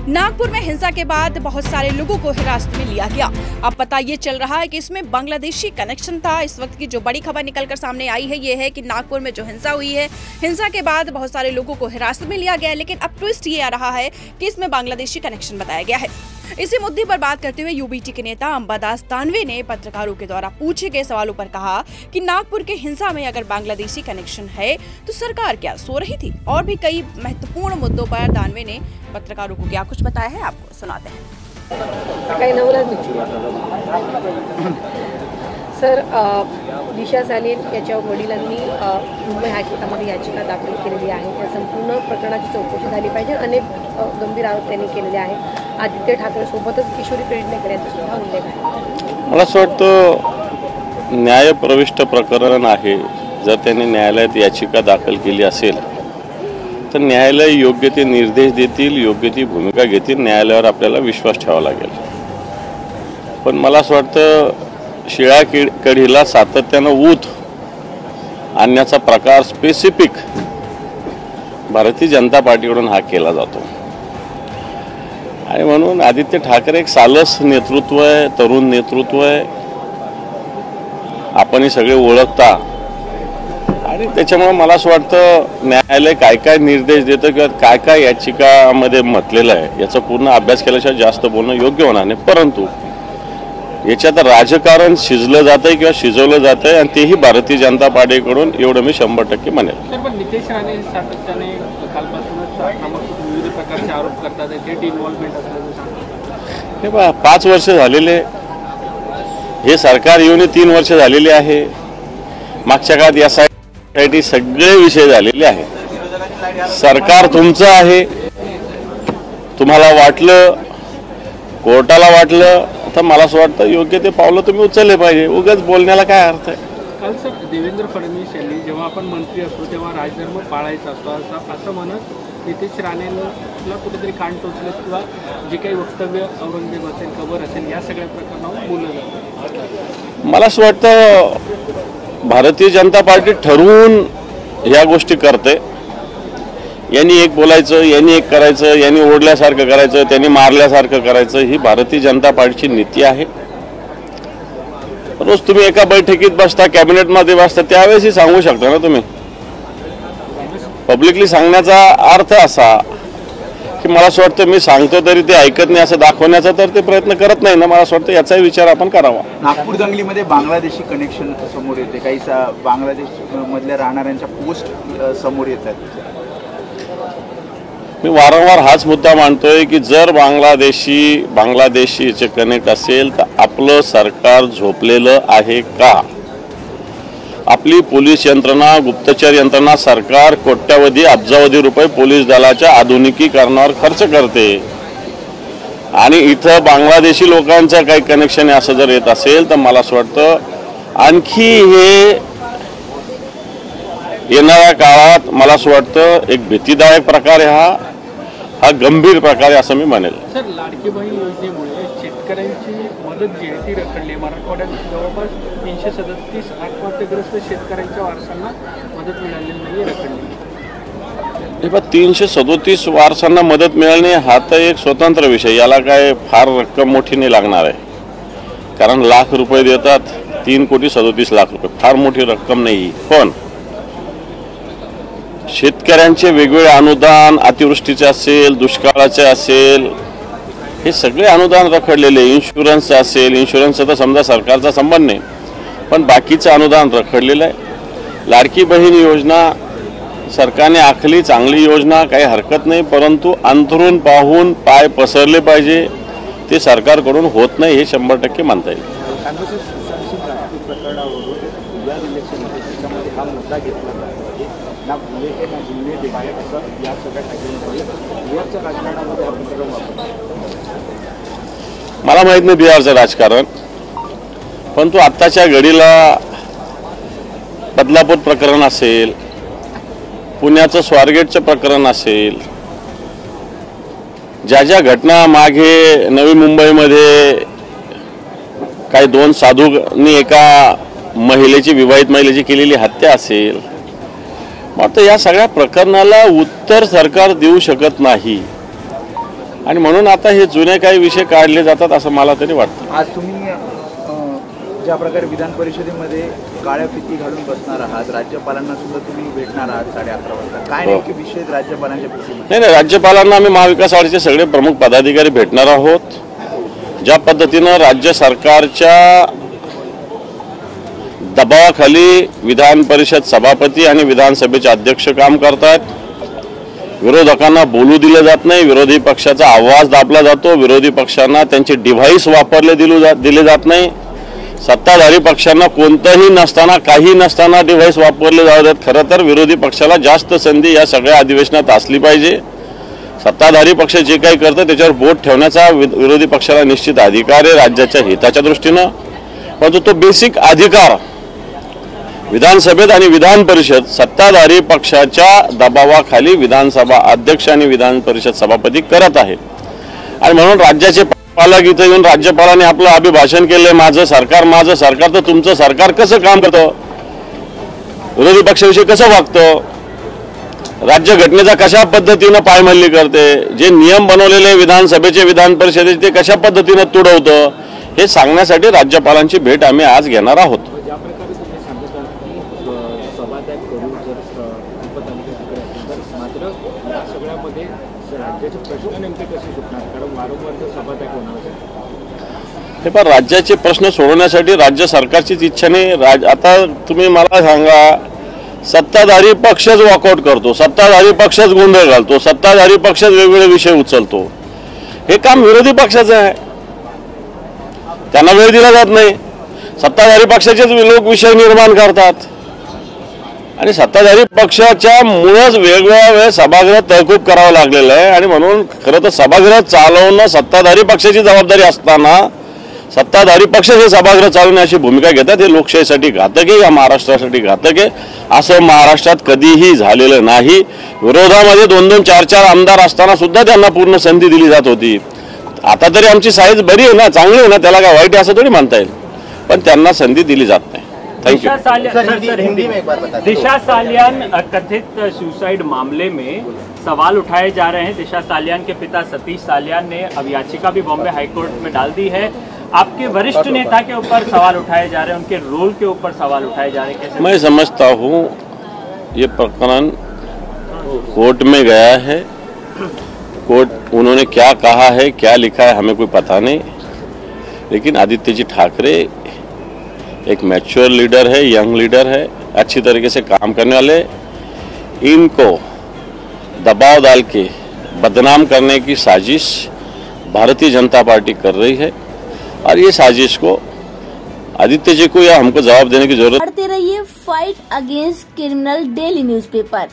नागपुर में हिंसा के बाद बहुत सारे लोगों को हिरासत में लिया गया। अब पता ये चल रहा है कि इसमें बांग्लादेशी कनेक्शन था। इस वक्त की जो बड़ी खबर निकलकर सामने आई है ये है कि नागपुर में जो हिंसा हुई है, हिंसा के बाद बहुत सारे लोगों को हिरासत में लिया गया है, लेकिन अब ट्विस्ट ये आ रहा है कि इसमें बांग्लादेशी कनेक्शन बताया गया है। इसी मुद्दे पर बात करते हुए यूबीटी के नेता अंबादास दानवे ने पत्रकारों के द्वारा पूछे गए सवालों पर कहा कि नागपुर के हिंसा में अगर बांग्लादेशी कनेक्शन है तो सरकार क्या सो रही थी। और भी कई महत्वपूर्ण मुद्दों पर दानवे ने पत्रकारों को क्या कुछ बताया है, आपको सुनाते हैं। सर, दिशा सालेन याच्या वडिलांनी मुंबई हायकोर्टामध्ये याचिका दाखल केलेली आहे। त्या संपूर्ण प्रकरणाची चौकशी झाली पाहिजे। अनेक गंभीर आरोप त्यांनी केलेले आहेत। आदित्य ठाकरे सोबतच किशोरी पेडणेकर यांचा सुद्धा उल्लेख आहे। मला असं वाटतं न्यायप्रविष्ट प्रकरण आहे। जर त्यांनी न्यायालयात याचिका दाखल केली असेल तर न्यायालय योग्य ते निर्देश देतील, योग्य ती भूमिका घेतील। न्यायालयावर आपल्याला विश्वास ठेवावा लागेल। पण मला असं वाटतं शिळा कढीला सातत्यानं ऊत आणण्याचा प्रकार स्पेसिफिक भारतीय जनता पार्टीकडून हा केला जातो आणि म्हणून आदित्य ठाकरे एक सालस नेतृत्व आहे, तरुण नेतृत्व आहे। आपणही सगळे ओळखता आणि त्याच्यामुळे मला असं वाटतं न्यायालय काय काय निर्देश देतं किंवा काय काय याचिकामध्ये म्हटलेलं आहे याचा पूर्ण अभ्यास केल्याशिवाय जास्त बोलणं योग्य होणार नाही। परंतु याच्यात राजकारण शिजलं जातंय किंवा शिजवलं जातंय आणि तेही भारतीय जनता पार्टीकडून एवढं मी 100% म्हणेल। सर, पण नितेश राणे सातत्याने कालपासूनच विविध प्रकारचे आरोप करतात, थेट इन्व्हॉल्वमेंट असल्याचं। हे बघा, 5 वर्ष झालेले हे सरकार येऊन 3 वर्ष झालेली आहे। मागच्या काळात यासाठी सगळे विषय झालेले आहेत। सरकार तुमचं आहे, तुम्हाला वाटलं, कोर्टाला वाटलं, तर मला असं वाटतं योग्य ते पावलं तुम्ही उचलले पाहिजे। उगाच बोलण्याला काय अर्थ आहे? काल सर देवेंद्र फडणवीस यांनी जेव्हा आपण मंत्री असतो तेव्हा राजधर्म पाळायचा असतो असं म्हणत नितेश राणेंना कुठेतरी कान टोचलं किंवा जे काही वक्तव्य औरंगजेब असेल, कबर असेल, या सगळ्या प्रकरणावर बोललं जातं। मला असं वाटतं भारतीय जनता पार्टी ठरवून या गोष्टी करते। यांनी एक बोलायचं, यांनी एक करायचं, यांनी ओढल्यासारखं करायचं, त्यांनी मारल्यासारखं करायचं, ही भारतीय जनता पार्टीची नीती आहे। रोज तुम्ही एका बैठकीत बसता, कॅबिनेटमध्ये बसता, त्यावेळेसही सांगू शकता ना तुम्ही। पब्लिकली सांगण्याचा अर्थ असा की मला असं वाटतं मी सांगतो तरी ते ऐकत नाही असं दाखवण्याचा तर ते प्रयत्न करत नाही ना। मला असं वाटतं याचाही विचार आपण करावा। नागपूर दंगलीमध्ये बांगलादेशी कनेक्शन समोर येते, काही बांगलादेश मधल्या राहणाऱ्यांच्या पोस्ट समोर येतात। मी वारंवार हाच मुद्दा मांडतोय की जर बांगलादेशीचे कनेक्ट असेल तर आपलं सरकार झोपलेलं आहे का? आपली पोलीस यंत्रणा, गुप्तचर यंत्रणा, सरकार कोट्यावधी अब्जावधी रुपये पोलीस दलाच्या आधुनिकीकरणावर खर्च करते आणि इथं बांगलादेशी लोकांचं काही कनेक्शन आहे असं जर येत असेल तर मला असं वाटतं आणखी हे येणाऱ्या काळात मला असं वाटतं एक भीतीदायक प्रकार आहे। हा गंभीर प्रकार आहे असं मी म्हणेल। सर, लाडकी बहीण योजनेमुळे शेतकऱ्यांची मदत जी आहे ती रखडली। मराठवाड्यात जवळपास 337 आत्महत्याग्रस्त शेतकऱ्यांच्या वारसांना मदत मिळालेली नाही, रखडली। 337 वारसांना मदत मिळाली हा तर एक स्वतंत्र विषय, याला काय फार रक्कम मोठी नाही लागणार आहे। कारण लाख रुपये देतात, 3,37,00,000 रुपये फार मोठी रक्कम नाही। पण शेतकऱ्यांचे वेगवेगळे अनुदान, अतिवृष्टीचे असेल, दुष्काळाचे असेल, हे सगळे अनुदान रखडलेले। इन्शुरन्स असेल, इन्शुरन्सचा तर समजा सरकारचा संबंध नाही, पण बाकीचं अनुदान रखडलेलं आहे। लाडकी बहीण योजना सरकारने आखली, चांगली योजना, काही हरकत नाही, परंतु अंतरून पाहून पाय पसरले पाहिजे, ते सरकारकडून होत नाही हे 100% मानता येईल। मला माहित नाही बिहारचं राजकारण, परंतु आत्ताच्या घडीला बदलापूर प्रकरण असेल, पुण्याचं स्वारगेटचं प्रकरण असेल, ज्या ज्या घटना मागे नवी मुंबईमध्ये काही 2 साधूंनी एका महिलेची, विवाहित महिलेची केलेली हत्या असेल, मग या सगळ्या प्रकरणाला उत्तर सरकार देऊ शकत नाही। आणि म्हणून आता हे जुने काही विषय काढले जातात असं मला तरी वाटतं. आज तुम्ही ज्या प्रकारे विधान परिषदेमध्ये काळ्या फिती घालून बसणार आहात, राज्यपालांना सुद्धा तुम्ही भेटणार आहात 11:30 वाजता, काय नेमके विषय आहेत राज्यपालांच्या फितीमध्ये? नाही, राज्यपालांना आम्ही महाविकास आघाडीचे सगळे प्रमुख पदाधिकारी भेटणार आहोत. ज्या पद्धतीनं राज्य सरकारच्या दबावाखाली विधान परिषद सभापती आणि विधानसभेचे अध्यक्ष काम करतात, विरोधकांना बोलू दिलं जात नाही, विरोधी पक्षाचा आवाज दाबला जातो, विरोधी पक्षांना त्यांचे डिव्हाइस वापरले दिले जात नाही, सत्ताधारी पक्षांना कोणतंही नसताना काही नसताना डिव्हाइस वापरले जातात. खरं तर विरोधी पक्षाला जास्त संधी या सगळ्या अधिवेशनात असली पाहिजे. सत्ताधारी पक्ष जे काही करतं त्याच्यावर बोट ठेवण्याचा विरोधी पक्षाला निश्चित अधिकार आहे राज्याच्या हिताच्या दृष्टीनं, परंतु तो बेसिक अधिकार विधानसभेत आणि विधान परिषद सत्ताधारी पक्षाच्या दबावाखाली विधानसभा अध्यक्ष आणि विधान परिषद सभापती करत आहे. आणि म्हणून राज्याचे पालक इथं येऊन राज्यपालांनी आपलं अभिभाषण केलंय, माझं सरकार, तर तुमचं सरकार कसं काम करतं, विरोधी पक्षाविषयी कसं वागतं, राज्यघटनेचा कशा पद्धतीनं पायमल्ली करते, जे नियम बनवलेले विधानसभेचे विधान परिषदेचे ते कशा पद्धतीनं तुडवतं, हे सांगण्यासाठी राज्यपालांची भेट आम्ही आज घेणार आहोत. ज्या प्रकारे तुम्ही सांगत आहात की सभात्याग करू जर मात्र या सगळ्यामध्ये राज्याचे प्रश्न नेमके कसे सुटणार, कारण वारंवार जर सभात्याग होणार हे पण राज्याचे प्रश्न सोडवण्यासाठी राज्य सरकारचीच इच्छा नाही. आता तुम्ही मला सांगा, सत्ताधारी पक्षच वॉकआउट करतो, सत्ताधारी पक्षच गोंधळ घालतो, सत्ताधारी पक्षच वेगवेगळे विषय उचलतो, हे काम विरोधी पक्षाचं आहे, त्यांना वेळ दिला जात नाही. सत्ताधारी पक्षाचेच लोक विषय निर्माण करतात आणि सत्ताधारी पक्षाच्या मुळेच वेगवेगळ्या वेळेस सभागृह तहकूब करावं लागलेलं आहे. आणि म्हणून खरं तर सभागृह चालवणं सत्ताधारी पक्षाची जबाबदारी असताना सत्ताधारी पक्ष हे सभागृह चालवण्याची भूमिका घेतात, हे लोकशाहीसाठी घातक आहे, या महाराष्ट्रासाठी घातक आहे. असं महाराष्ट्रात कधीही झालेलं नाही. विरोधामध्ये 2-2, 4-4 आमदार असताना सुद्धा त्यांना पूर्ण संधी दिली जात होती. आता तरी आमची साईज बरी आहे ना, चांगली आहे ना, त्याला काय वाईट आहे असं थोडी म्हणता येईल, पण त्यांना संधी दिली जात नाही. Thank you. दिशा सालियान कथित सुसाइड मामले में सवाल उठाए जा रहे हैं. दिशा सालियान के पिता सतीश सालियान ने अब याचिका भी बॉम्बे हाईकोर्ट में डाल दी है. आपके वरिष्ठ नेता के ऊपर सवाल उठाए जा रहे हैं, उनके रोल के ऊपर सवाल उठाए जा रहे हैं, कैसे? मैं समझता हूँ ये प्रकरण कोर्ट में गया है, कोर्ट उन्होंने क्या कहा है, क्या लिखा है, हमें कोई पता नहीं. लेकिन आदित्य जी ठाकरे एक मैच्योर लीडर है, यंग लीडर है, अच्छी तरीके से काम करने वाले. इनको दबाव डाल के बदनाम करने की साजिश भारतीय जनता पार्टी कर रही है और ये साजिश को आदित्य जी को या हमको जवाब देने की जरूरत. पढ़ते रहिए fight against criminal daily newspaper.